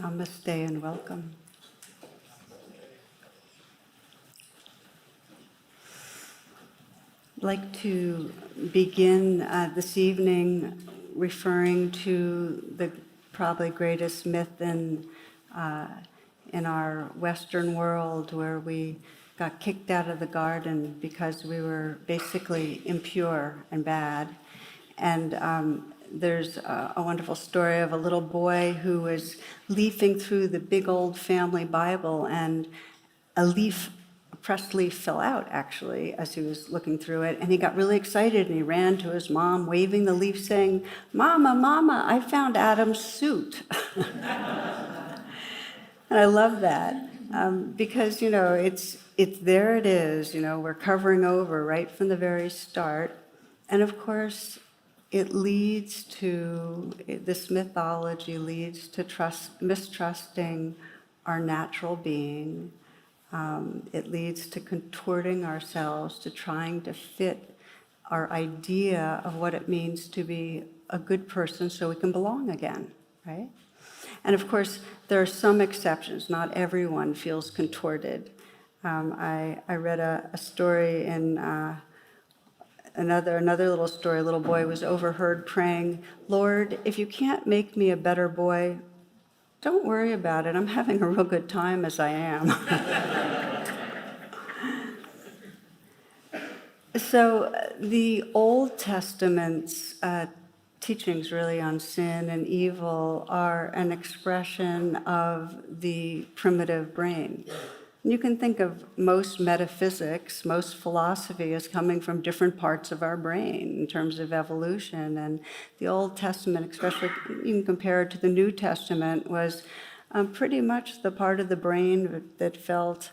Namaste and welcome. I'd like to begin this evening referring to the probably greatest myth in our Western world, where we got kicked out of the garden because we were basically impure and bad. And there's a wonderful story of a little boy who was leafing through the big old family Bible, and a pressed leaf fell out, actually, as he was looking through it, and he got really excited, and he ran to his mom, waving the leaf, saying, "Mama, Mama, I found Adam's suit." And I love that, because, it's there it is, we're covering over right from the very start. And of course, this mythology leads to mistrusting our natural being. It leads to contorting ourselves, to trying to fit our idea of what it means to be a good person so we can belong again, right? And of course, there are some exceptions. Not everyone feels contorted. I read a story in another little story. A little boy was overheard praying, "Lord, if you can't make me a better boy, don't worry about it. I'm having a real good time as I am." So the Old Testament's teachings really on sin and evil are an expression of the primitive brain. You can think of most metaphysics, most philosophy as coming from different parts of our brain in terms of evolution. And the Old Testament, especially you can compare it to the New Testament, was pretty much the part of the brain that felt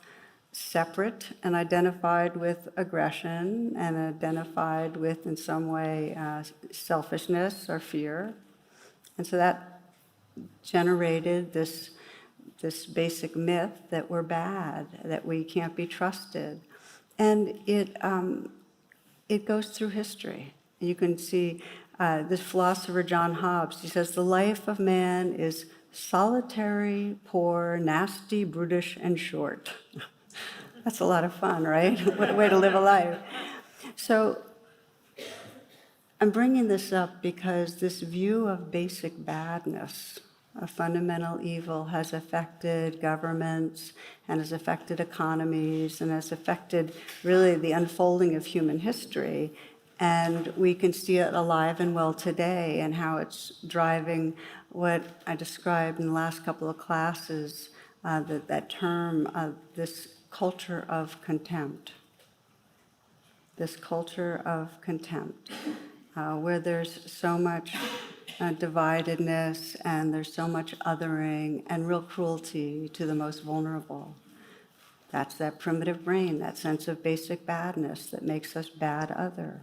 separate and identified with aggression and identified with, in some way, selfishness or fear. And so that generated this basic myth that we're bad, that we can't be trusted. And it goes through history. You can see this philosopher John Hobbes, he says, "The life of man is solitary, poor, nasty, brutish, and short." That's a lot of fun, right? What a way to live a life. So I'm bringing this up because this view of basic badness, of fundamental evil, has affected governments and has affected economies and has affected really the unfolding of human history. And we can see it alive and well today, and how it's driving what I described in the last couple of classes, that term of this culture of contempt. This culture of contempt, where there's so much dividedness, and there's so much othering and real cruelty to the most vulnerable. That's that primitive brain, that sense of basic badness that makes us bad other.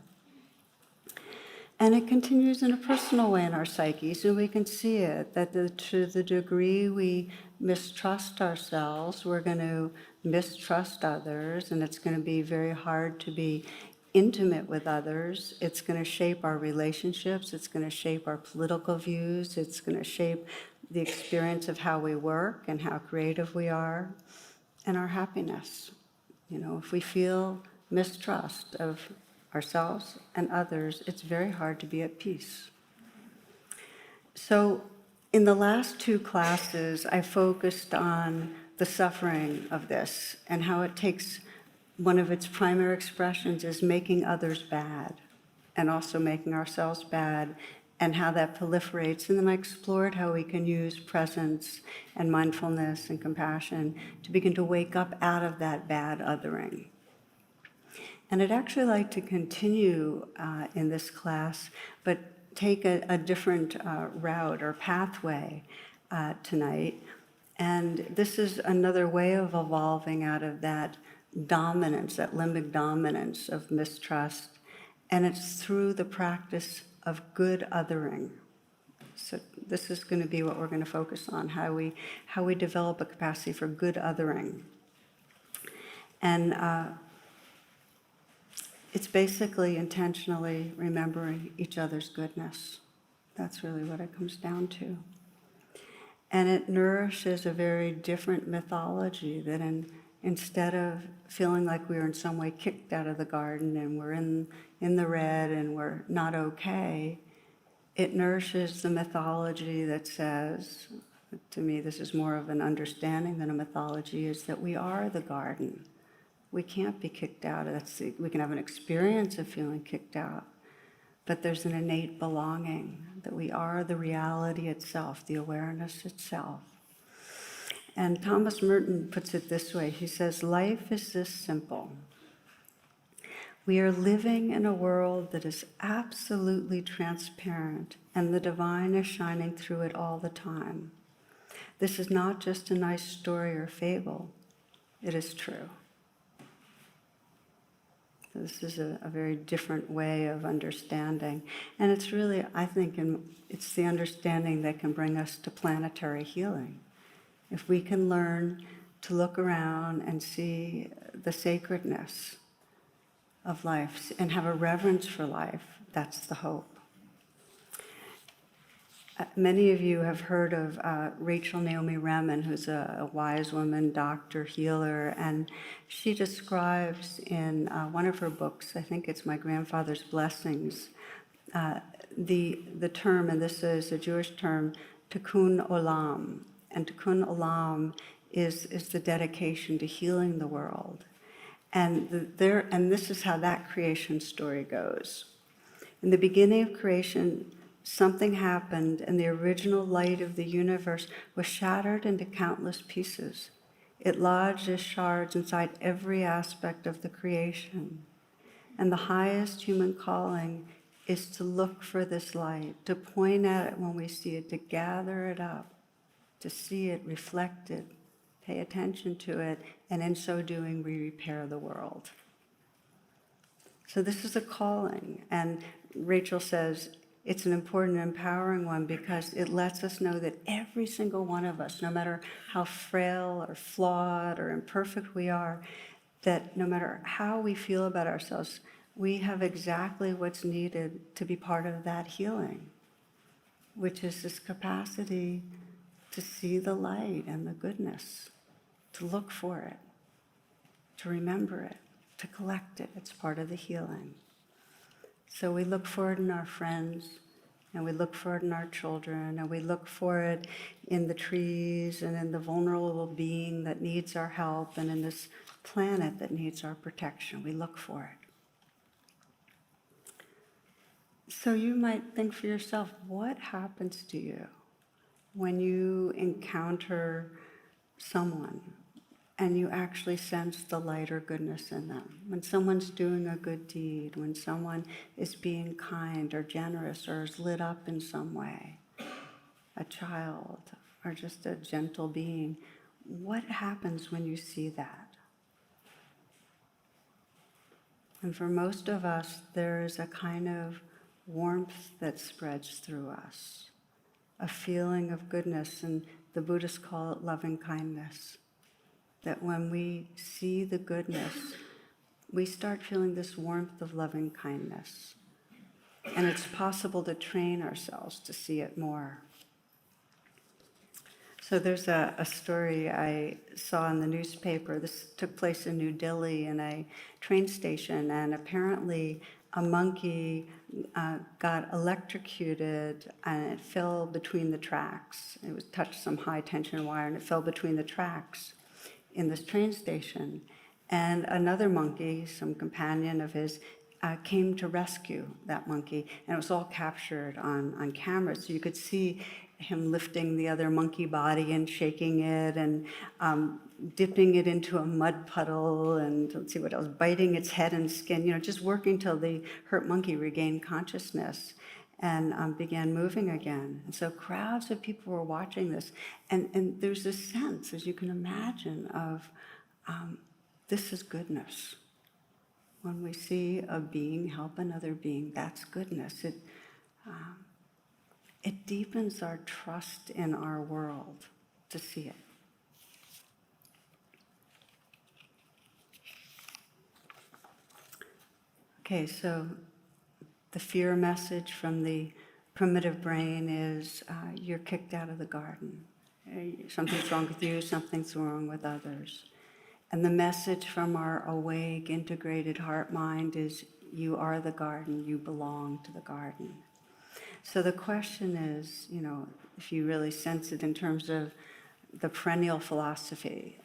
And it continues in a personal way in our psyches, and we can see it, that to the degree we mistrust ourselves, we're going to mistrust others, and it's going to be very hard to be intimate with others. It's going to shape our relationships, it's going to shape our political views, it's going to shape the experience of how we work and how creative we are, and our happiness. If we feel mistrust of ourselves and others, it's very hard to be at peace. So in the last two classes, I focused on the suffering of this and how it takes, one of its primary expressions is making others bad and also making ourselves bad, and how that proliferates. And then I explored how we can use presence and mindfulness and compassion to begin to wake up out of that bad othering. And I'd actually like to continue in this class, but take a different route or pathway tonight. And this is another way of evolving out of that dominance, that limbic dominance of mistrust. And it's through the practice of good othering. So this is going to be what we're going to focus on, how we develop a capacity for good othering. And it's basically intentionally remembering each other's goodness. That's really what it comes down to. And it nourishes a very different mythology that instead of feeling like we were in some way kicked out of the garden and we're in the red and we're not okay, it nourishes the mythology that says, to me this is more of an understanding than a mythology, is that we are the garden. We can't be kicked out. We can have an experience of feeling kicked out, but there's an innate belonging, that we are the reality itself, the awareness itself. And Thomas Merton puts it this way. He says, life is this simple. We are living in a world that is absolutely transparent, and the divine is shining through it all the time. This is not just a nice story or fable. It is true. This is a very different way of understanding. And it's really, I think, it's the understanding that can bring us to planetary healing. If we can learn to look around and see the sacredness of life and have a reverence for life, that's the hope. Many of you have heard of Rachel Naomi Remen, who's a wise woman, doctor, healer, and she describes in one of her books, I think it's My Grandfather's Blessings, the term, and this is a Jewish term, tikkun olam. And tikkun olam is the dedication to healing the world. And this is how that creation story goes. In the beginning of creation, something happened, and the original light of the universe was shattered into countless pieces. It lodged as shards inside every aspect of the creation. And the highest human calling is to look for this light, to point at it when we see it, to gather it up, to see it, reflect it, pay attention to it, and in so doing, we repair the world. So this is a calling, and Rachel says, it's an important and empowering one because it lets us know that every single one of us, no matter how frail or flawed or imperfect we are, that no matter how we feel about ourselves, we have exactly what's needed to be part of that healing, which is this capacity to see the light and the goodness, to look for it, to remember it, to collect it. It's part of the healing. So we look for it in our friends, and we look for it in our children, and we look for it in the trees and in the vulnerable being that needs our help and in this planet that needs our protection. We look for it. So you might think for yourself, what happens to you when you encounter someone and you actually sense the light or goodness in them? When someone's doing a good deed, when someone is being kind or generous or is lit up in some way, a child or just a gentle being, what happens when you see that? And for most of us, there is a kind of warmth that spreads through us, a feeling of goodness, and the Buddhists call it loving kindness. That when we see the goodness, we start feeling this warmth of loving kindness. And it's possible to train ourselves to see it more. So there's a story I saw in the newspaper. This took place in New Delhi in a train station, and apparently a monkey got electrocuted and it fell between the tracks. It was touched some high tension wire and it fell between the tracks in this train station. And another monkey, some companion of his, came to rescue that monkey, and it was all captured on camera. So you could see him lifting the other monkey body and shaking it and dipping it into a mud puddle and let's see what else, biting its head and skin, just working till the hurt monkey regained consciousness and began moving again. And so crowds of people were watching this. And there's this sense, as you can imagine, of this is goodness. When we see a being help another being, that's goodness. It deepens our trust in our world to see it. Okay, so the fear message from the primitive brain is you're kicked out of the garden. Something's wrong with you, something's wrong with others. And the message from our awake, integrated heart-mind is, you are the garden, you belong to the garden. So the question is, if you really sense it in terms of the perennial philosophy,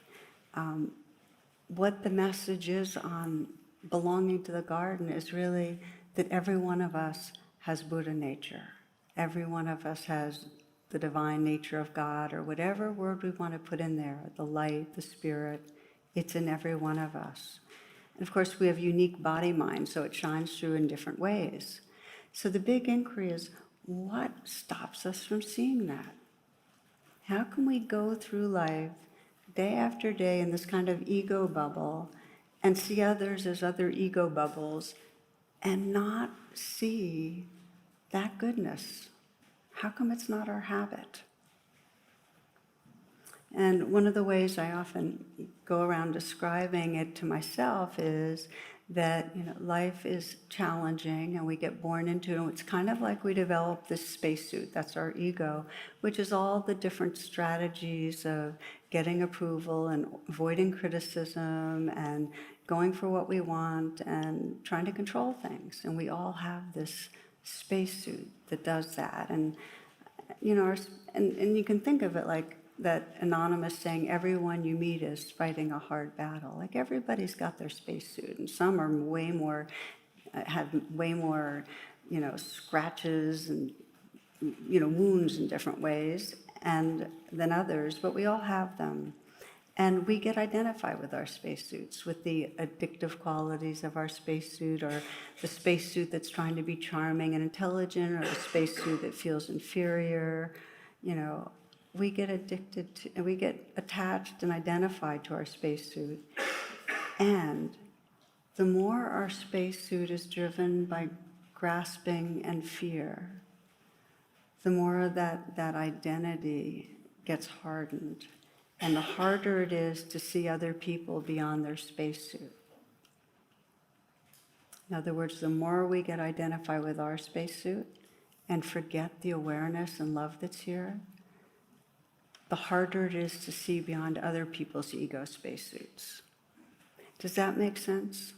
what the message is on belonging to the garden is really that every one of us has Buddha nature. Every one of us has the divine nature of God, or whatever word we want to put in there, the light, the spirit, it's in every one of us. And of course, we have unique body mind, so it shines through in different ways. So the big inquiry is, what stops us from seeing that? How can we go through life day after day in this kind of ego bubble and see others as other ego bubbles and not see that goodness? How come it's not our habit? And one of the ways I often go around describing it to myself is that life is challenging and we get born into it. It's kind of like we develop this spacesuit, that's our ego, which is all the different strategies of getting approval and avoiding criticism and going for what we want and trying to control things. And we all have this spacesuit that does that. And and you can think of it like that anonymous saying, everyone you meet is fighting a hard battle. Like, everybody's got their spacesuit, and some are way more, have way more, scratches and, wounds in different ways than others, but we all have them. And we get identified with our spacesuits, with the addictive qualities of our spacesuit, or the spacesuit that's trying to be charming and intelligent, or the spacesuit that feels inferior. We get addicted to, and we get attached and identified to our spacesuit. And the more our spacesuit is driven by grasping and fear, the more that identity gets hardened. And the harder it is to see other people beyond their spacesuit. In other words, the more we get identified with our spacesuit and forget the awareness and love that's here, the harder it is to see beyond other people's ego spacesuits. Does that make sense?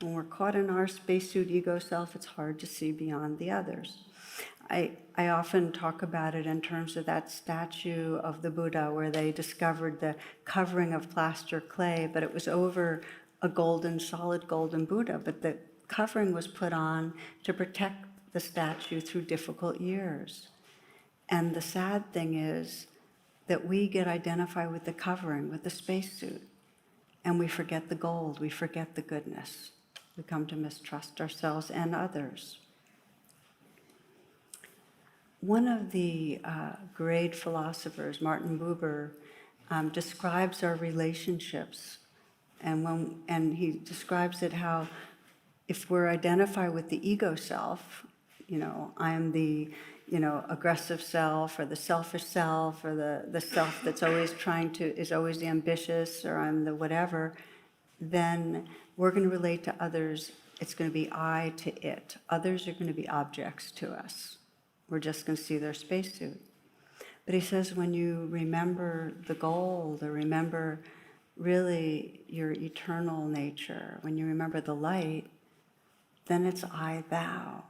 When we're caught in our spacesuit ego self, it's hard to see beyond the others. I often talk about it in terms of that statue of the Buddha where they discovered the covering of plaster clay, but it was over a solid golden Buddha, but the covering was put on to protect the statue through difficult years. And the sad thing is that we get identified with the covering, with the spacesuit, and we forget the gold, we forget the goodness. We come to mistrust ourselves and others. One of the great philosophers, Martin Buber, describes our relationships, and he describes it how if we're identified with the ego self, I am the aggressive self, or the selfish self, or the self that's always is always ambitious, or I'm the whatever, then we're going to relate to others. It's going to be I to it. Others are going to be objects to us. We're just going to see their spacesuit. But he says when you remember the gold, or remember really your eternal nature, when you remember the light, then it's I, thou.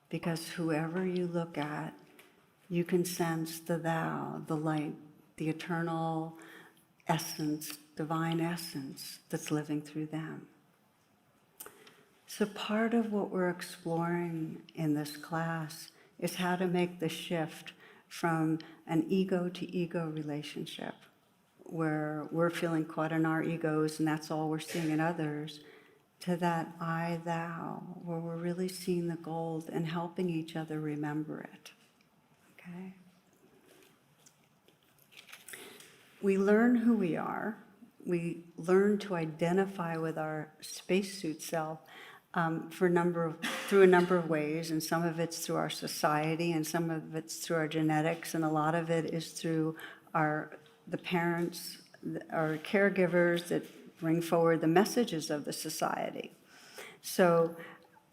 Because whoever you look at, you can sense the thou, the light, the eternal essence, divine essence that's living through them. So part of what we're exploring in this class is how to make the shift from an ego to ego relationship, where we're feeling caught in our egos and that's all we're seeing in others, to that I, thou, where we're really seeing the gold and helping each other remember it. Okay? We learn who we are. We learn to identify with our spacesuit self through a number of ways, and some of it's through our society, and some of it's through our genetics, and a lot of it is through the parents, our caregivers that bring forward the messages of the society. So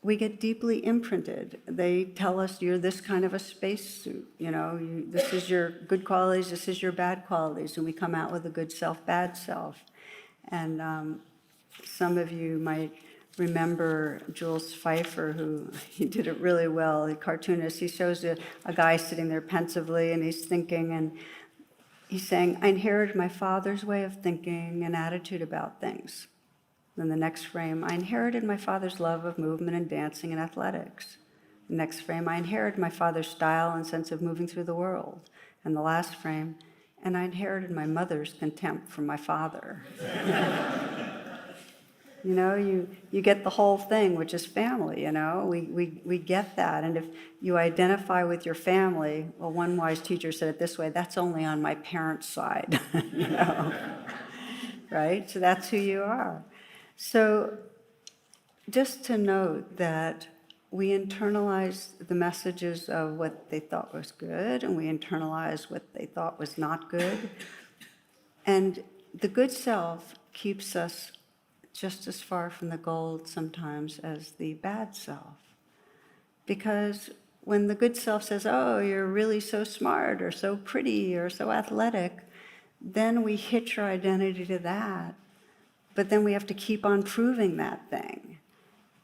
we get deeply imprinted. They tell us you're this kind of a spacesuit, this is your good qualities, this is your bad qualities, and we come out with a good self, bad self. And some of you might remember Jules Pfeiffer, who he did it really well, a cartoonist. He shows a guy sitting there pensively, and he's thinking, and he's saying, I inherited my father's way of thinking and attitude about things. Then the next frame, I inherited my father's love of movement and dancing and athletics. The next frame, I inherited my father's style and sense of moving through the world. And the last frame, and I inherited my mother's contempt for my father. You get the whole thing, which is family, We get that. And if you identify with your family, well, one wise teacher said it this way, that's only on my parents' side, right? So that's who you are. So just to note that we internalize the messages of what they thought was good, and we internalize what they thought was not good. And the good self keeps us just as far from the gold sometimes as the bad self. Because when the good self says, oh, you're really so smart or so pretty or so athletic, then we hitch our identity to that. But then we have to keep on proving that thing.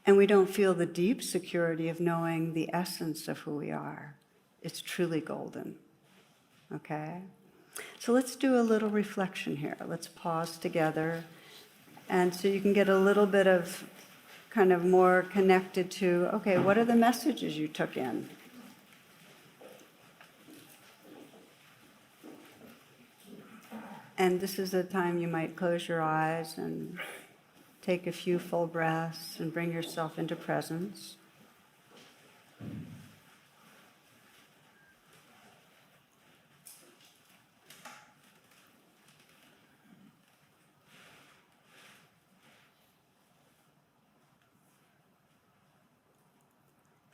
And we don't feel the deep security of knowing the essence of who we are. It's truly golden. Okay? So let's do a little reflection here. Let's pause together. And so you can get a little bit of kind of more connected to, okay, what are the messages you took in? And this is a time you might close your eyes and take a few full breaths and bring yourself into presence.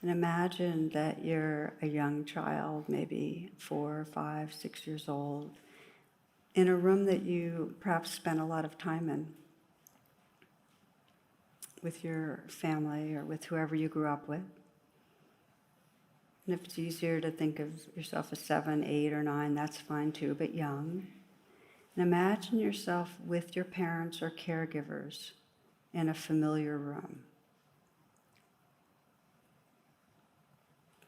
And imagine that you're a young child, maybe 4, 5, 6 years old, in a room that you perhaps spent a lot of time in with your family or with whoever you grew up with. And if it's easier to think of yourself as 7, 8, or 9, that's fine too, but young. And imagine yourself with your parents or caregivers in a familiar room.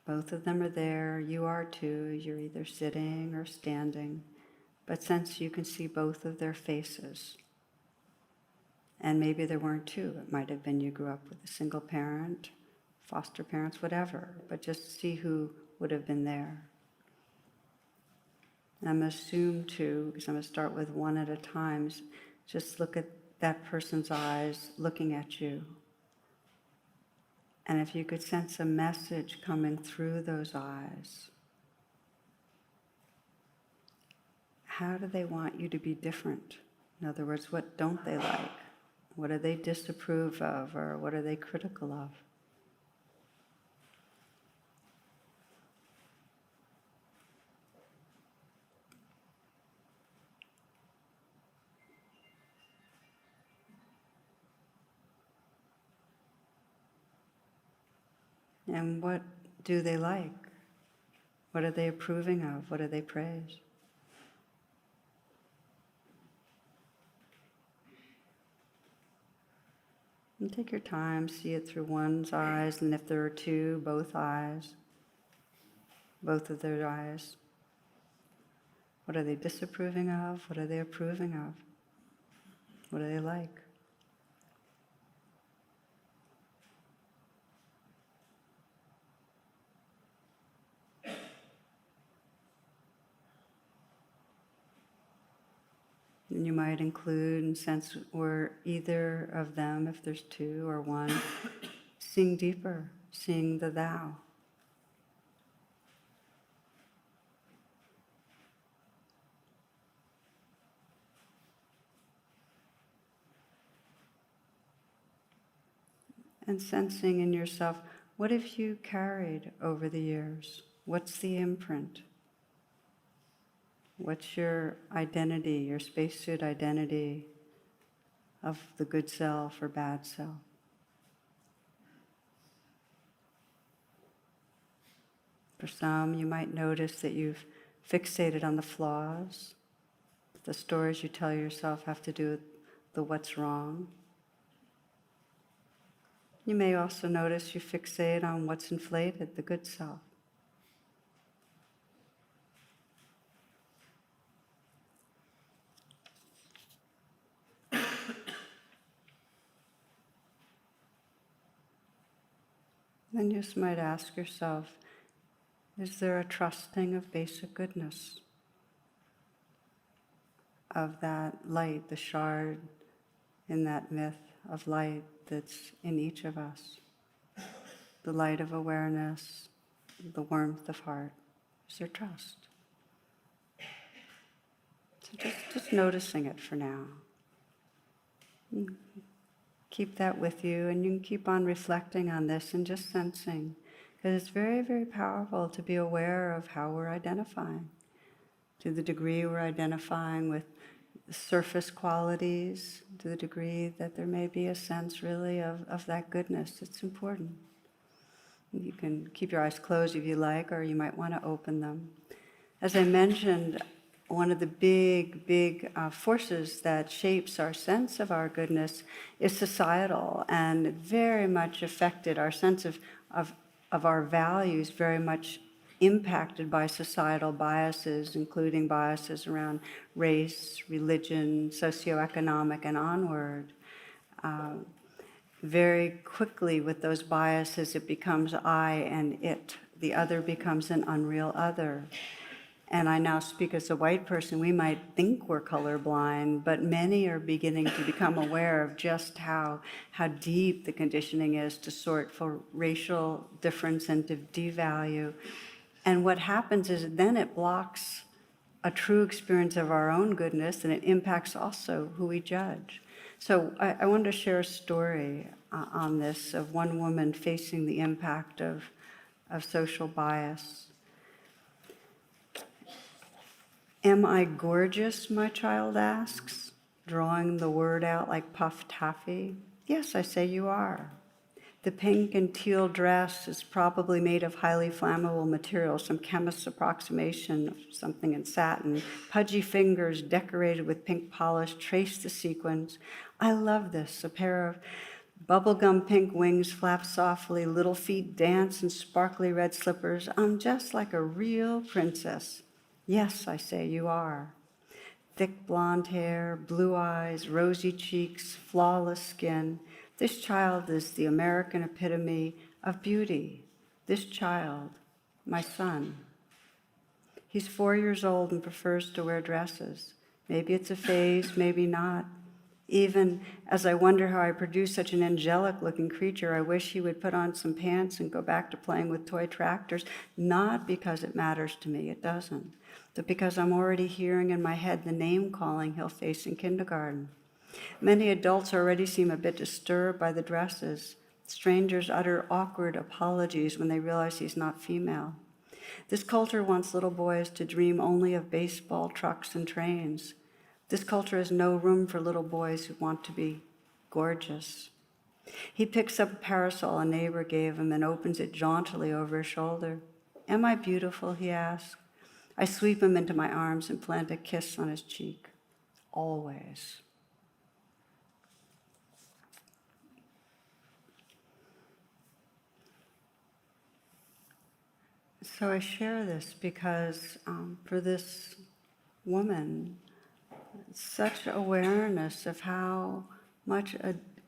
Both of them are there, you are too, you're either sitting or standing, but sense you can see both of their faces. And maybe there weren't two, it might have been you grew up with a single parent, foster parents, whatever, but just see who would have been there. And I'm going to assume two, because I'm going to start with one at a time, just look at that person's eyes looking at you. And if you could sense a message coming through those eyes, how do they want you to be different? In other words, what don't they like? What do they disapprove of, or what are they critical of? And what do they like? What are they approving of? What do they praise? And take your time, see it through one's eyes, and if there are two, both eyes, both of their eyes. What are they disapproving of? What are they approving of? What do they like? And you might include and sense where either of them, if there's two or one, seeing deeper, seeing the thou. And sensing in yourself, what have you carried over the years? What's the imprint? What's your identity, your spacesuit identity of the good self or bad self? For some, you might notice that you've fixated on the flaws. The stories you tell yourself have to do with the what's wrong. You may also notice you fixate on what's inflated, the good self. Then you just might ask yourself, is there a trusting of basic goodness? Of that light, the shard in that myth of light that's in each of us. The light of awareness, the warmth of heart. Is there trust? So just noticing it for now. Keep that with you, and you can keep on reflecting on this and just sensing. Because it's very, very powerful to be aware of how we're identifying. To the degree we're identifying with surface qualities, to the degree that there may be a sense really of that goodness. It's important. You can keep your eyes closed if you like, or you might want to open them. As I mentioned, one of the big forces that shapes our sense of our goodness is societal, and it very much affected our sense of our values, very much impacted by societal biases, including biases around race, religion, socioeconomic, and onward. Very quickly with those biases, it becomes I and it. The other becomes an unreal other. And I now speak as a white person. We might think we're colorblind, but many are beginning to become aware of just how deep the conditioning is to sort for racial difference and to devalue. And what happens is then it blocks a true experience of our own goodness, and it impacts also who we judge. So I wanted to share a story on this of one woman facing the impact of social bias. Am I gorgeous, my child asks, drawing the word out like puff taffy. Yes, I say you are. The pink and teal dress is probably made of highly flammable material, some chemist's approximation of something in satin. Pudgy fingers decorated with pink polish trace the sequins. I love this. A pair of bubblegum pink wings flap softly, little feet dance in sparkly red slippers. I'm just like a real princess. Yes, I say you are. Thick blonde hair, blue eyes, rosy cheeks, flawless skin. This child is the American epitome of beauty. This child, my son. He's 4 years old and prefers to wear dresses. Maybe it's a phase, maybe not. Even as I wonder how I produce such an angelic-looking creature, I wish he would put on some pants and go back to playing with toy tractors, not because it matters to me, it doesn't, but because I'm already hearing in my head the name-calling he'll face in kindergarten. Many adults already seem a bit disturbed by the dresses. Strangers utter awkward apologies when they realize he's not female. This culture wants little boys to dream only of baseball, trucks, and trains. This culture has no room for little boys who want to be gorgeous. He picks up a parasol a neighbor gave him and opens it jauntily over his shoulder. Am I beautiful, he asks. I sweep him into my arms and plant a kiss on his cheek. Always. So I share this because for this woman, such awareness of how much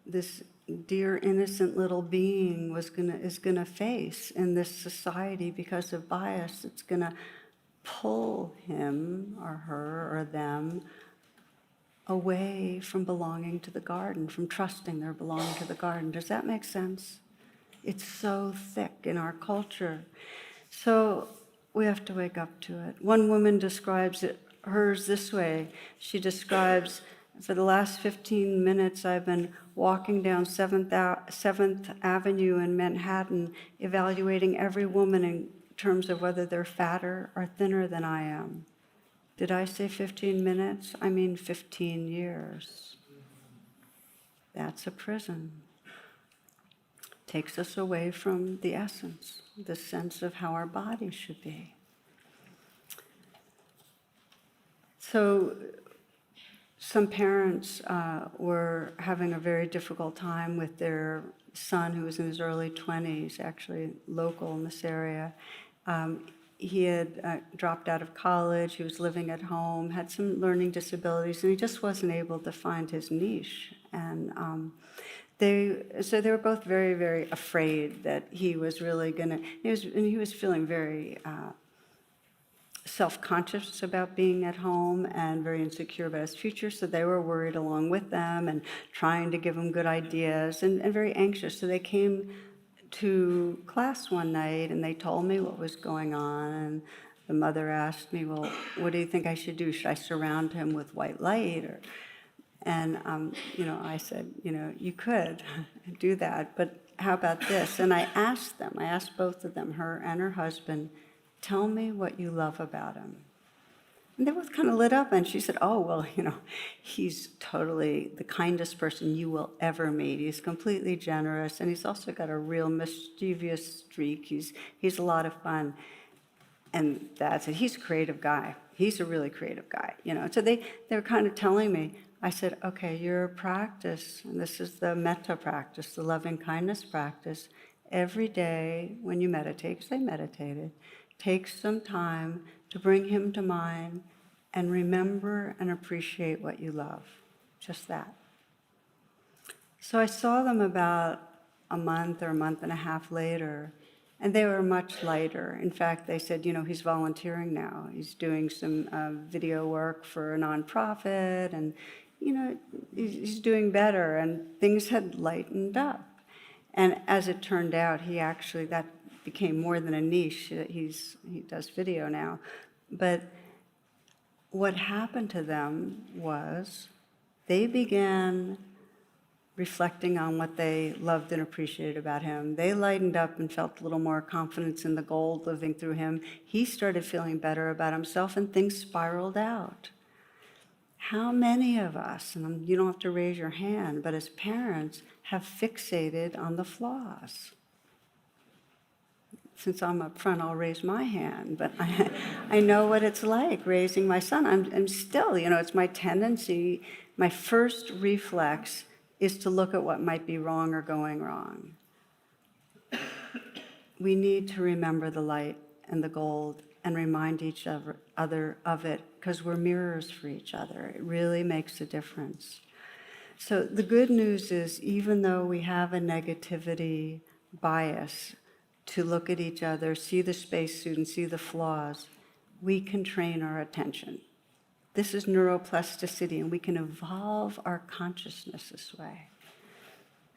this dear innocent little being is gonna face in this society because of bias. It's gonna pull him or her or them away from belonging to the garden, from trusting their belonging to the garden. Does that make sense? It's so thick in our culture. So we have to wake up to it. One woman describes hers this way. She describes, for the last 15 minutes, I've been walking down 7th Avenue in Manhattan, evaluating every woman in terms of whether they're fatter or thinner than I am. Did I say 15 minutes? I mean 15 years. That's a prison. takes us away from the essence, the sense of how our body should be. So some parents were having a very difficult time with their son, who was in his early 20s, actually local in this area. He had dropped out of college, he was living at home, had some learning disabilities, and he just wasn't able to find his niche. And they were both very, very afraid that he was really gonna, he was feeling very self-conscious about being at home and very insecure about his future, so they were worried along with them and trying to give him good ideas and very anxious. So they came to class one night and they told me what was going on, and the mother asked me, well, what do you think I should do? Should I surround him with white light? And I said, you could do that, but how about this? And I asked both of them, her and her husband, tell me what you love about him. And they both kind of lit up, and she said, oh, well, he's totally the kindest person you will ever meet. He's completely generous, and he's also got a real mischievous streak. He's a lot of fun. And that's it. He's a creative guy. He's a really creative guy, So they were kind of telling me, I said, okay, your practice, and this is the metta practice, the loving kindness practice, every day when you meditate, because they meditated, take some time to bring him to mind and remember and appreciate what you love. Just that. So I saw them about a month or a month and a half later, and they were much lighter. In fact, they said, he's volunteering now. He's doing some video work for a nonprofit, and, he's doing better, and things had lightened up. And as it turned out, that became more than a niche. He does video now. But what happened to them was they began reflecting on what they loved and appreciated about him. They lightened up and felt a little more confidence in the gold living through him. He started feeling better about himself, and things spiraled out. How many of us, and you don't have to raise your hand, but as parents, have fixated on the flaws? Since I'm up front, I'll raise my hand, but I know what it's like raising my son. I'm still, it's my tendency, my first reflex is to look at what might be wrong or going wrong. We need to remember the light and the gold and remind each other of it, because we're mirrors for each other. It really makes a difference. So the good news is, even though we have a negativity bias to look at each other, see the spacesuit and see the flaws, we can train our attention. This is neuroplasticity, and we can evolve our consciousness this way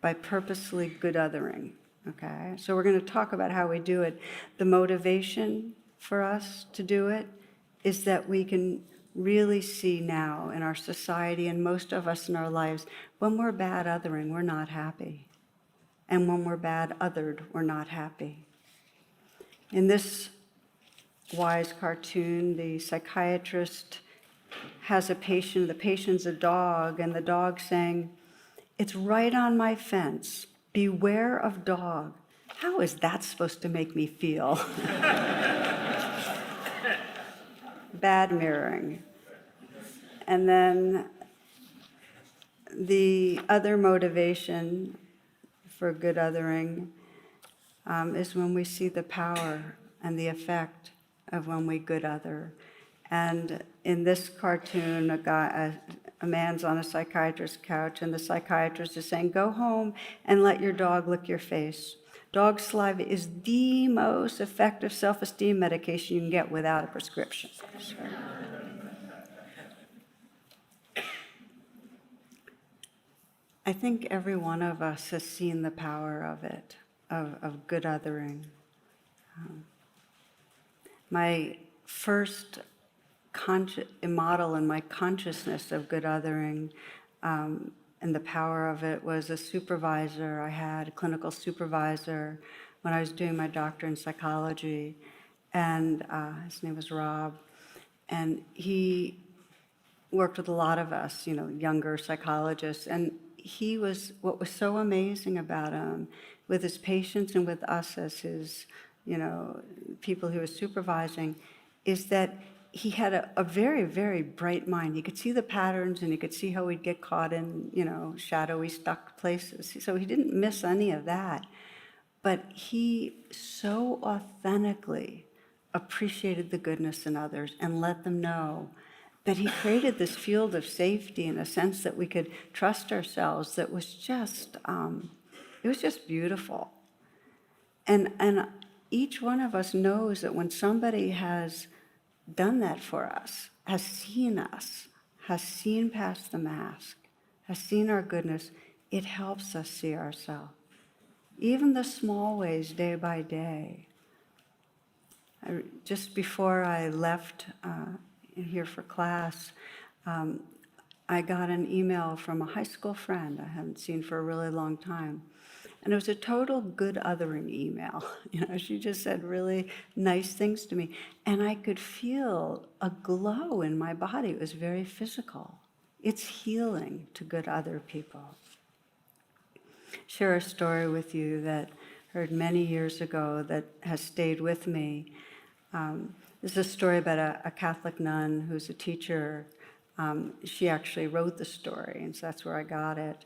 by purposely good othering, okay? So we're going to talk about how we do it. The motivation for us to do it is that we can really see now in our society, and most of us in our lives, when we're bad othering, we're not happy. And when we're bad othered, we're not happy. In this wise cartoon, the psychiatrist has a patient, the patient's a dog, and the dog saying, it's right on my fence, beware of dog. How is that supposed to make me feel? Bad mirroring. And then the other motivation for good othering is when we see the power and the effect of when we good other. And in this cartoon, a man's on a psychiatrist's couch, and the psychiatrist is saying, go home and let your dog lick your face. Dog saliva is the most effective self-esteem medication you can get without a prescription. So. I think every one of us has seen the power of it, of good othering. My first model in my consciousness of good othering and the power of it was a supervisor. I had a clinical supervisor when I was doing my doctorate in psychology, and his name was Rob, and he worked with a lot of us, younger psychologists, and what was so amazing about him with his patients and with us as his, people he was supervising, is that he had a very, very bright mind. He could see the patterns and he could see how we'd get caught in, shadowy, stuck places. So he didn't miss any of that. But he so authentically appreciated the goodness in others and let them know that he created this field of safety in a sense that we could trust ourselves that was just, it was just beautiful. And each one of us knows that when somebody has done that for us, has seen past the mask, has seen our goodness, it helps us see ourselves. Even the small ways, day by day. Just before I left here for class, I got an email from a high school friend I haven't seen for a really long time. And it was a total good othering email. She just said really nice things to me. And I could feel a glow in my body. It was very physical. It's healing to good other people. Share a story with you that I heard many years ago that has stayed with me. This is a story about a Catholic nun who's a teacher. She actually wrote the story, and so that's where I got it.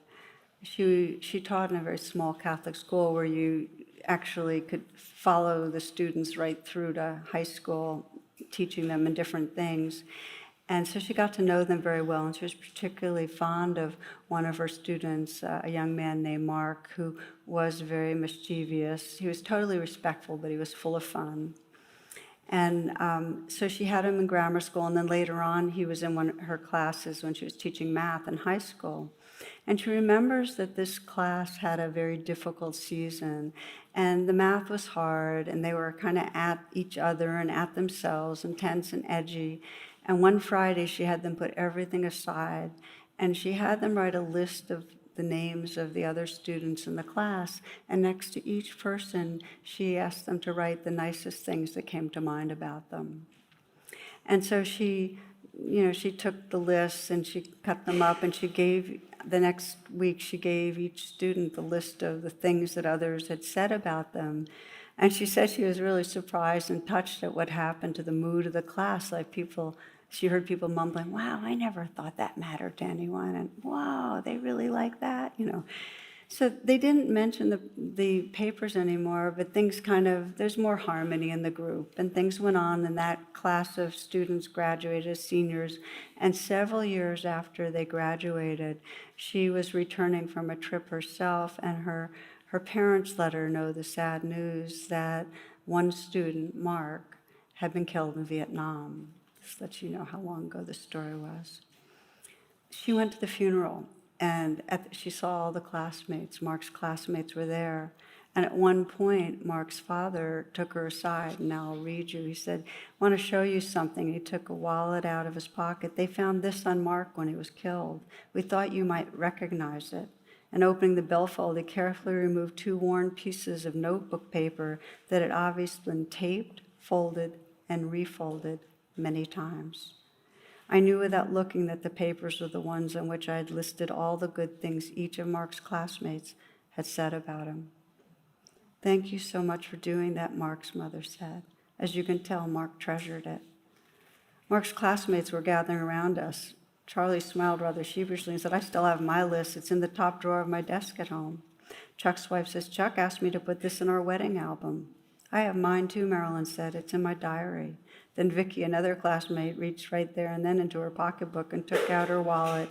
She taught in a very small Catholic school where you actually could follow the students right through to high school, teaching them in different things. And so she got to know them very well, and she was particularly fond of one of her students, a young man named Mark, who was very mischievous. He was totally respectful, but he was full of fun. And so she had him in grammar school, and then later on he was in one of her classes when she was teaching math in high school. And she remembers that this class had a very difficult season, and the math was hard, and they were kind of at each other and at themselves and tense and edgy. And one Friday she had them put everything aside, and she had them write a list of the names of the other students in the class, and next to each person she asked them to write the nicest things that came to mind about them. And so she took the lists and she cut them up, and the next week she gave each student the list of the things that others had said about them. And she said she was really surprised and touched at what happened to the mood of the class. She heard people mumbling, "Wow, I never thought that mattered to anyone," and "Wow, they really like that," So they didn't mention the papers anymore, but there's more harmony in the group, and things went on, and that class of students graduated as seniors, and several years after they graduated, she was returning from a trip herself, and her parents let her know the sad news that one student, Mark, had been killed in Vietnam. Just to let you know how long ago the story was. She went to the funeral, and she saw all the classmates. Mark's classmates were there. And at one point, Mark's father took her aside, and now I'll read you. He said, "I want to show you something." He took a wallet out of his pocket. "They found this on Mark when he was killed. We thought you might recognize it." And opening the billfold, he carefully removed 2 worn pieces of notebook paper that had obviously been taped, folded, and refolded many times. I knew without looking that the papers were the ones on which I had listed all the good things each of Mark's classmates had said about him. "Thank you so much for doing that," Mark's mother said. As you can tell, Mark treasured it. Mark's classmates were gathering around us. Charlie smiled rather sheepishly and said, "I still have my list. It's in the top drawer of my desk at home." Chuck's wife says, "Chuck asked me to put this in our wedding album." "I have mine too," Marilyn said. "It's in my diary." Then Vicky, another classmate, reached right there and then into her pocketbook and took out her wallet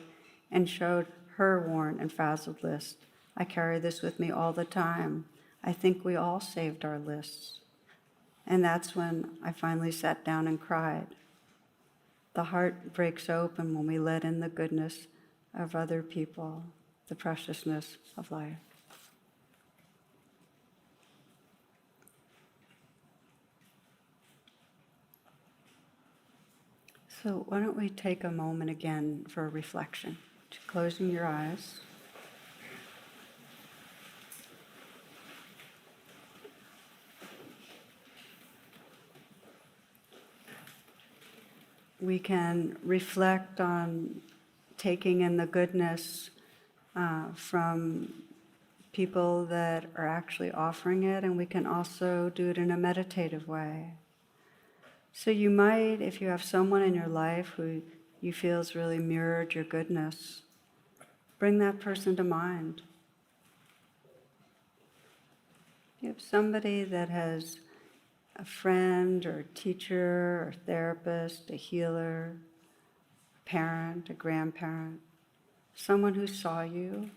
and showed her worn and frazzled list. "I carry this with me all the time. I think we all saved our lists." And that's when I finally sat down and cried. The heart breaks open when we let in the goodness of other people, the preciousness of life. So why don't we take a moment again for a reflection, closing your eyes. We can reflect on taking in the goodness from people that are actually offering it, and we can also do it in a meditative way. So you might, if you have someone in your life who you feel has really mirrored your goodness, bring that person to mind. You have somebody that has a friend or a teacher or therapist, a healer, a parent, a grandparent, someone who saw you,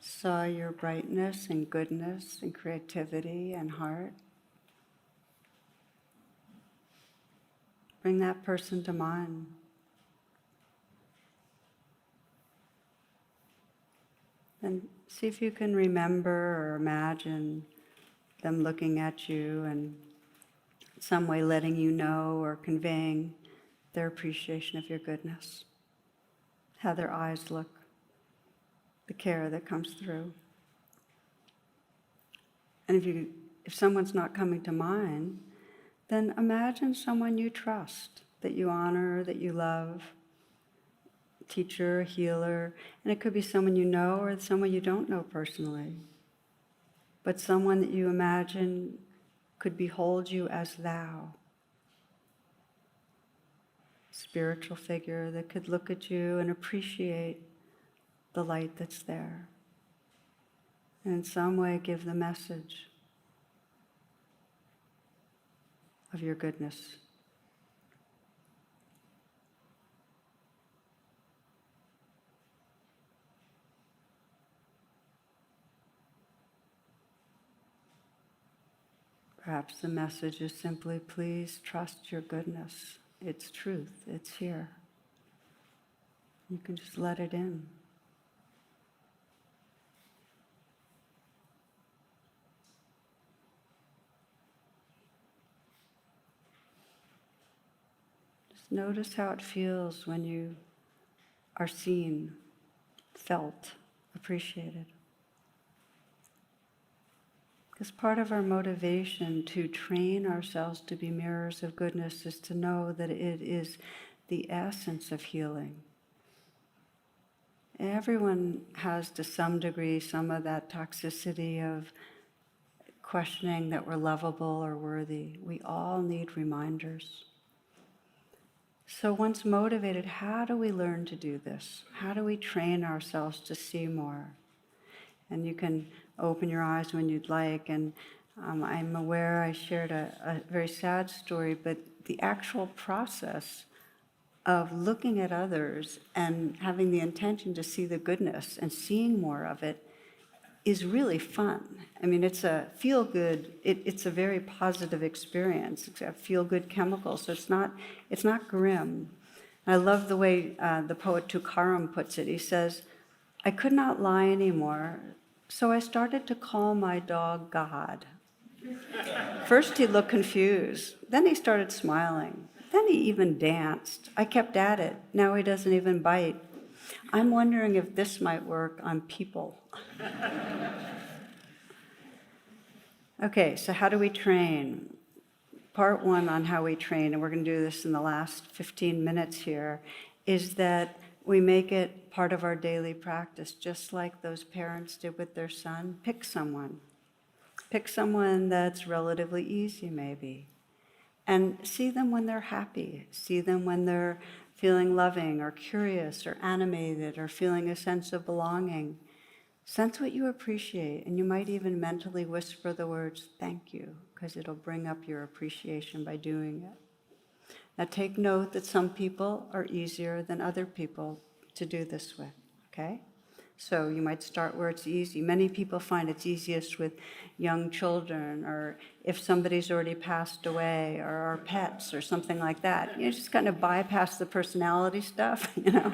saw your brightness and goodness and creativity and heart. Bring that person to mind. And see if you can remember or imagine them looking at you and in some way letting you know or conveying their appreciation of your goodness, how their eyes look, the care that comes through. And if someone's not coming to mind, then imagine someone you trust, that you honor, that you love, teacher, healer, and it could be someone you know or someone you don't know personally, but someone that you imagine could behold you as thou. Spiritual figure that could look at you and appreciate the light that's there, and in some way give the message of your goodness. Perhaps the message is simply, please trust your goodness. It's truth, it's here. You can just let it in. Just notice how it feels when you are seen, felt, appreciated. Because part of our motivation to train ourselves to be mirrors of goodness is to know that it is the essence of healing. Everyone has, to some degree, some of that toxicity of questioning that we're lovable or worthy. We all need reminders. So once motivated, how do we learn to do this? How do we train ourselves to see more? And you can open your eyes when you'd like. And I'm aware I shared a very sad story, but the actual process of looking at others and having the intention to see the goodness and seeing more of it is really fun. I mean, it's a feel-good, it's a very positive experience. It's a feel-good chemical, so it's not grim. I love the way the poet Tukaram puts it. He says, I could not lie anymore, so I started to call my dog God. First he looked confused, then he started smiling, then he even danced. I kept at it, now he doesn't even bite. I'm wondering if this might work on people. Okay, so how do we train? Part one on how we train, and we're going to do this in the last 15 minutes here, is that we make it part of our daily practice, just like those parents did with their son. Pick someone. Pick someone that's relatively easy, maybe. And see them when they're happy. See them when they're feeling loving or curious or animated or feeling a sense of belonging. Sense what you appreciate, and you might even mentally whisper the words, thank you, because it'll bring up your appreciation by doing it. Now take note that some people are easier than other people to do this with, okay? So you might start where it's easy. Many people find it's easiest with young children, or if somebody's already passed away, or our pets, or something like that. You just kind of bypass the personality stuff, you know?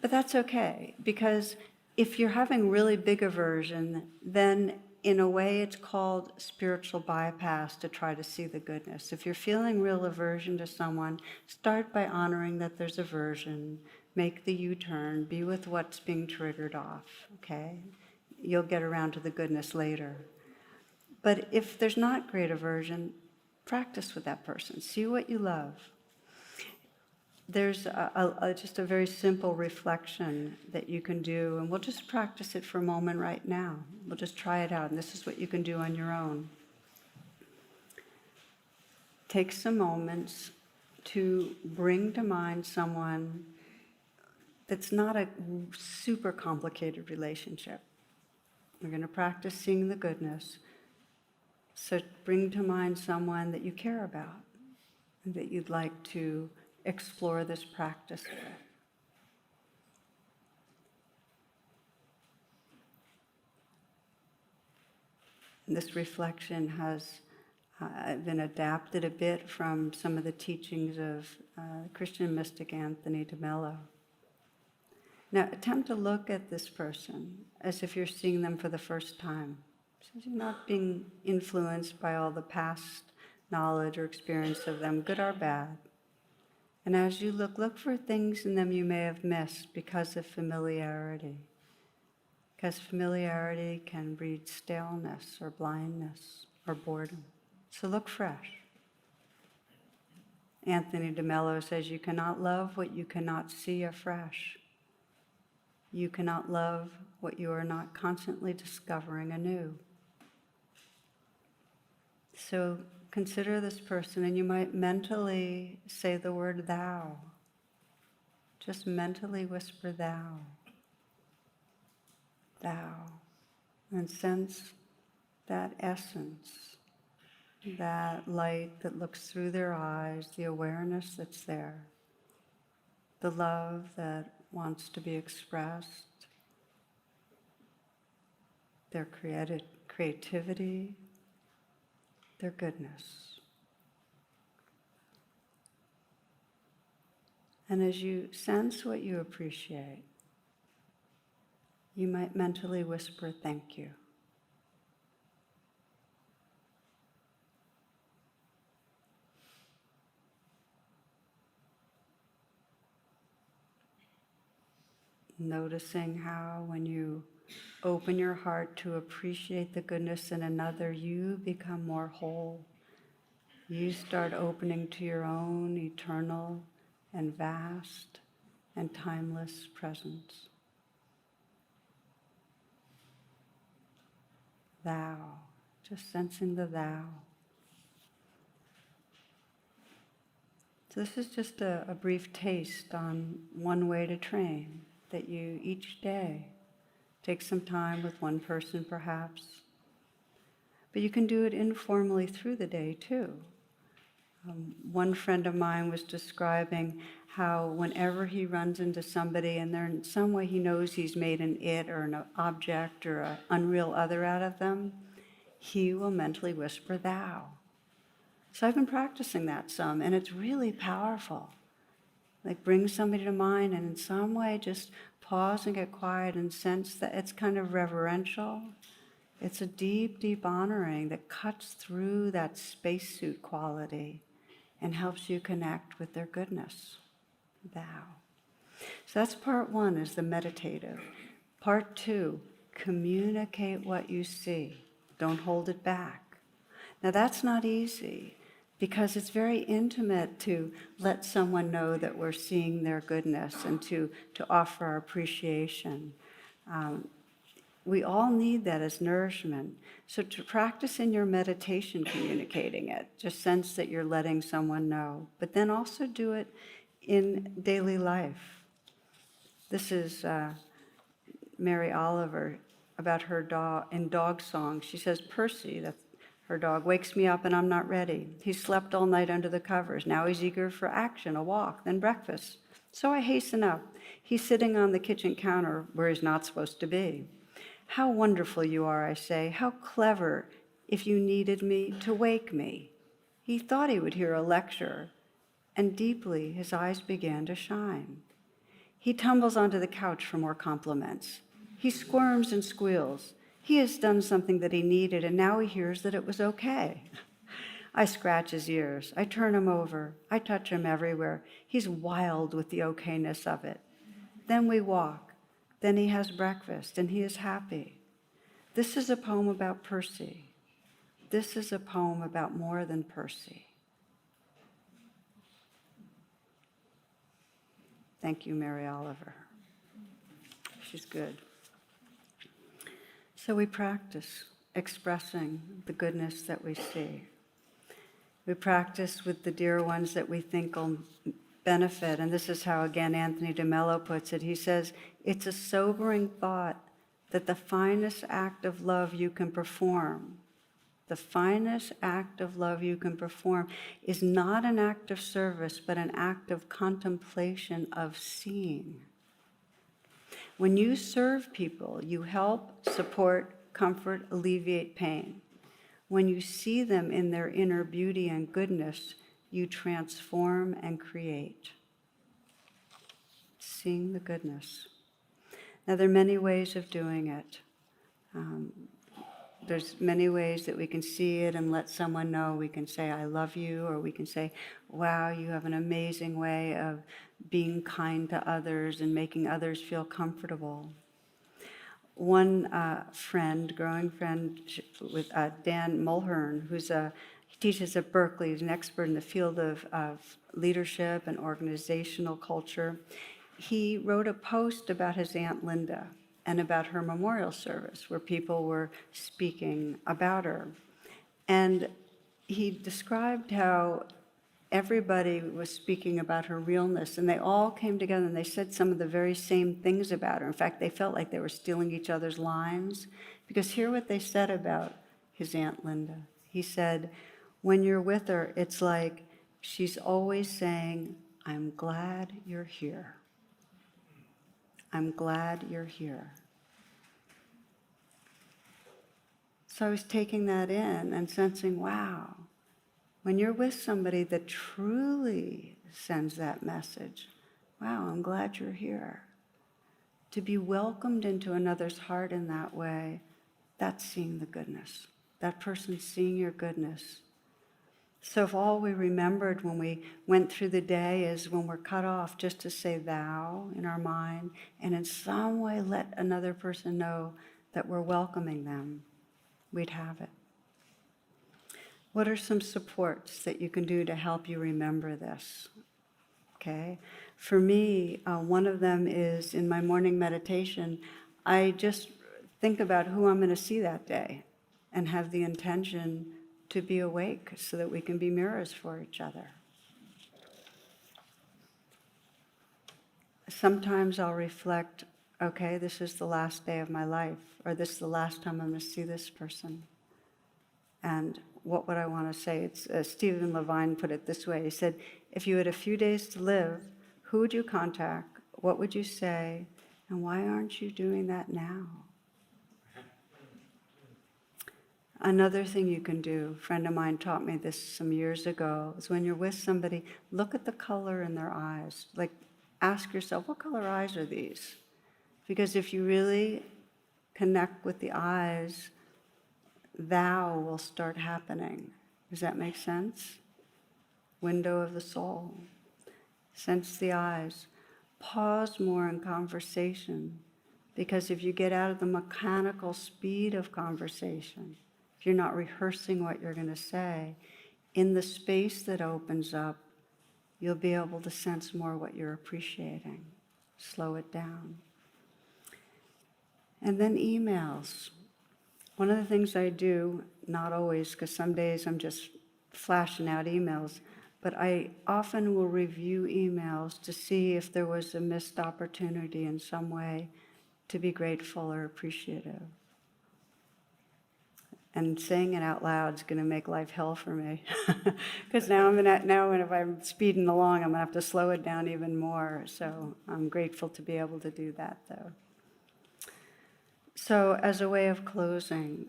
But that's okay, because if you're having really big aversion, then in a way it's called spiritual bypass to try to see the goodness. If you're feeling real aversion to someone, start by honoring that there's aversion. Make the U-turn, be with what's being triggered off, okay? You'll get around to the goodness later. But if there's not great aversion, practice with that person. See what you love. there's just a very simple reflection that you can do, and we'll just practice it for a moment right now. We'll just try it out, and this is what you can do on your own. Take some moments to bring to mind someone that's not a super complicated relationship. We're going to practice seeing the goodness. So bring to mind someone that you care about and that you'd like to explore this practice with. And this reflection has been adapted a bit from some of the teachings of Christian mystic Anthony de Mello. Now, attempt to look at this person as if you're seeing them for the first time. So you're not being influenced by all the past knowledge or experience of them, good or bad. And as you look for things in them you may have missed because of familiarity. Because familiarity can breed staleness or blindness or boredom. So look fresh. Anthony de Mello says you cannot love what you cannot see afresh. You cannot love what you are not constantly discovering anew. So consider this person, and you might mentally say the word thou. Just mentally whisper thou. Thou. And sense that essence, that light that looks through their eyes, the awareness that's there, the love that wants to be expressed, their creativity, their goodness. And as you sense what you appreciate, you might mentally whisper, thank you. Noticing how when you open your heart to appreciate the goodness in another, you become more whole. You start opening to your own eternal and vast and timeless presence. Thou, just sensing the thou. So this is just a brief taste on one way to train, that you each day take some time with one person perhaps, but you can do it informally through the day too. One friend of mine was describing how whenever he runs into somebody and they're in some way he knows he's made an it or an object or an unreal other out of them, he will mentally whisper thou. So I've been practicing that some, and it's really powerful. Like bring somebody to mind and in some way just pause and get quiet and sense that it's kind of reverential. It's a deep, deep honoring that cuts through that spacesuit quality and helps you connect with their goodness. Thou. So that's part one, is the meditative. Part two, communicate what you see. Don't hold it back. Now that's not easy because it's very intimate to let someone know that we're seeing their goodness and to offer our appreciation. We all need that as nourishment. So to practice in your meditation communicating it, just sense that you're letting someone know, but then also do it in daily life. This is Mary Oliver about her dog, in Dog Song. She says, Percy, that's her dog, wakes me up and I'm not ready. He slept all night under the covers. Now he's eager for action, a walk, then breakfast. So I hasten up. He's sitting on the kitchen counter where he's not supposed to be. How wonderful you are, I say. How clever if you needed me to wake me. He thought he would hear a lecture, and deeply his eyes began to shine. He tumbles onto the couch for more compliments. He squirms and squeals. He has done something that he needed, and now he hears that it was okay. I scratch his ears. I turn him over. I touch him everywhere. He's wild with the okayness of it. Then we walk. Then he has breakfast, and he is happy. This is a poem about Percy. This is a poem about more than Percy. Thank you, Mary Oliver. She's good. So we practice expressing the goodness that we see. We practice with the dear ones that we think will benefit. And this is how, again, Anthony DeMello puts it. He says, it's a sobering thought that the finest act of love you can perform, the finest act of love you can perform is not an act of service, but an act of contemplation, of seeing. When you serve people, you help, support, comfort, alleviate pain. When you see them in their inner beauty and goodness, you transform and create. Seeing the goodness. Now, there are many ways of doing it. There's many ways that we can see it and let someone know. We can say, I love you, or we can say, wow, you have an amazing way of being kind to others and making others feel comfortable. One growing friend with Dan Mulhern, he teaches at Berkeley, he's an expert in the field of leadership and organizational culture. He wrote a post about his Aunt Linda and about her memorial service, where people were speaking about her. And he described how everybody was speaking about her realness, and they all came together and they said some of the very same things about her. In fact, they felt like they were stealing each other's lines, because hear what they said about his Aunt Linda. He said, when you're with her, it's like she's always saying, I'm glad you're here. I'm glad you're here. So I was taking that in and sensing, wow, when you're with somebody that truly sends that message, wow, I'm glad you're here. To be welcomed into another's heart in that way, that's seeing the goodness. That person's seeing your goodness. So if all we remembered when we went through the day is when we're cut off, just to say thou in our mind, and in some way let another person know that we're welcoming them, we'd have it. What are some supports that you can do to help you remember this? Okay. For me, one of them is in my morning meditation, I just think about who I'm going to see that day and have the intention to be awake so that we can be mirrors for each other. Sometimes I'll reflect, okay, this is the last day of my life, or this is the last time I'm going to see this person. And what would I want to say? It's Stephen Levine put it this way. He said, if you had a few days to live, who would you contact? What would you say? And why aren't you doing that now? Another thing you can do, a friend of mine taught me this some years ago, is when you're with somebody, look at the color in their eyes. Like, ask yourself, what color eyes are these? Because if you really connect with the eyes, thou will start happening. Does that make sense? Window of the soul. Sense the eyes. Pause more in conversation, because if you get out of the mechanical speed of conversation, if you're not rehearsing what you're going to say, in the space that opens up, you'll be able to sense more what you're appreciating. Slow it down. And then emails. One of the things I do, not always, because some days I'm just flashing out emails, but I often will review emails to see if there was a missed opportunity in some way to be grateful or appreciative. And saying it out loud is going to make life hell for me, because now if I'm speeding along, I'm going to have to slow it down even more. So I'm grateful to be able to do that, though. So as a way of closing,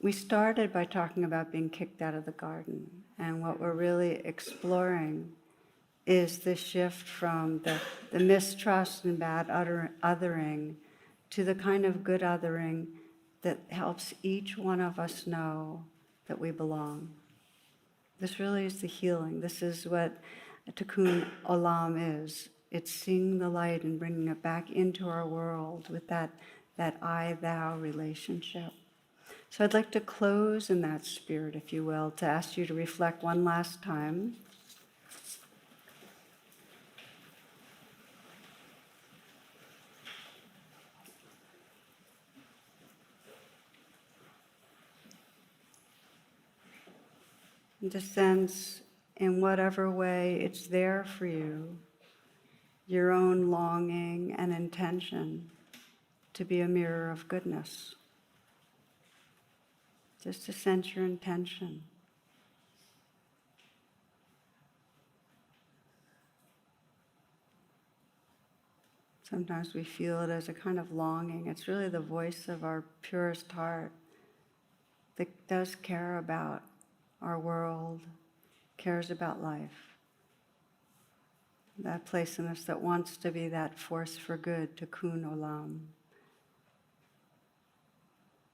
we started by talking about being kicked out of the garden. And what we're really exploring is this shift from the mistrust and bad othering to the kind of good othering that helps each one of us know that we belong. This really is the healing. This is what Tikkun Olam is. It's seeing the light and bringing it back into our world with that I-thou relationship. So I'd like to close in that spirit, if you will, to ask you to reflect one last time. And to sense in whatever way it's there for you, your own longing and intention to be a mirror of goodness. Just to sense your intention. Sometimes we feel it as a kind of longing. It's really the voice of our purest heart that does care about our world, cares about life. That place in us that wants to be that force for good, tikkun olam,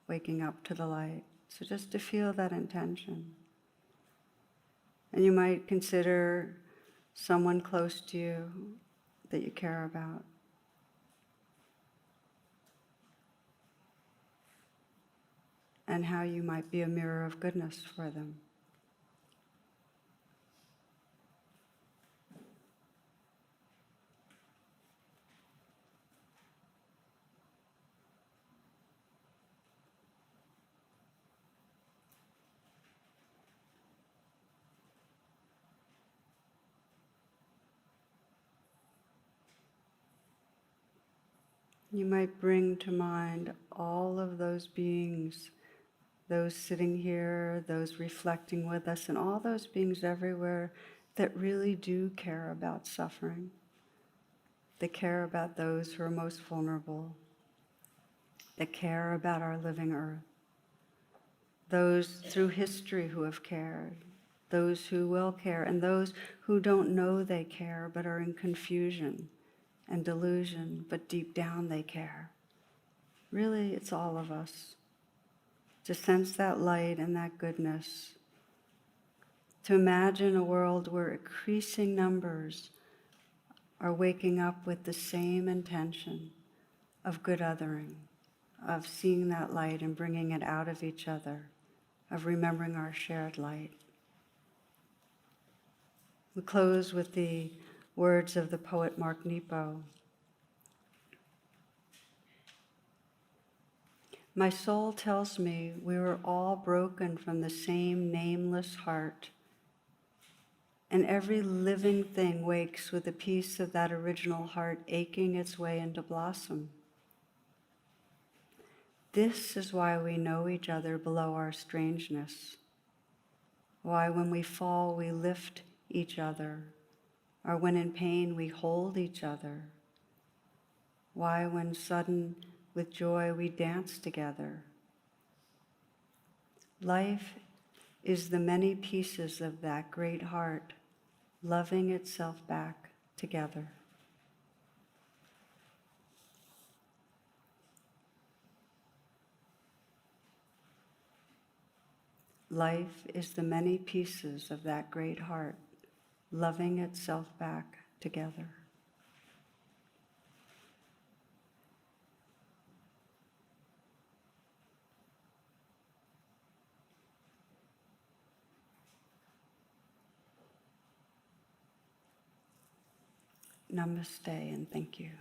waking up to the light. So just to feel that intention. And you might consider someone close to you that you care about. And how you might be a mirror of goodness for them. You might bring to mind all of those beings, those sitting here, those reflecting with us, and all those beings everywhere that really do care about suffering. They care about those who are most vulnerable. They care about our living earth. Those through history who have cared, those who will care, and those who don't know they care but are in confusion and delusion, but deep down they care. Really, it's all of us. To sense that light and that goodness. To imagine a world where increasing numbers are waking up with the same intention of good othering, of seeing that light and bringing it out of each other, of remembering our shared light. We close with the words of the poet Mark Nepo. My soul tells me we were all broken from the same nameless heart, and every living thing wakes with a piece of that original heart aching its way into blossom. This is why we know each other below our strangeness, why when we fall we lift each other, or when in pain we hold each other, why when sudden with joy we dance together. Life is the many pieces of that great heart loving itself back together. Life is the many pieces of that great heart loving itself back together. Namaste and thank you.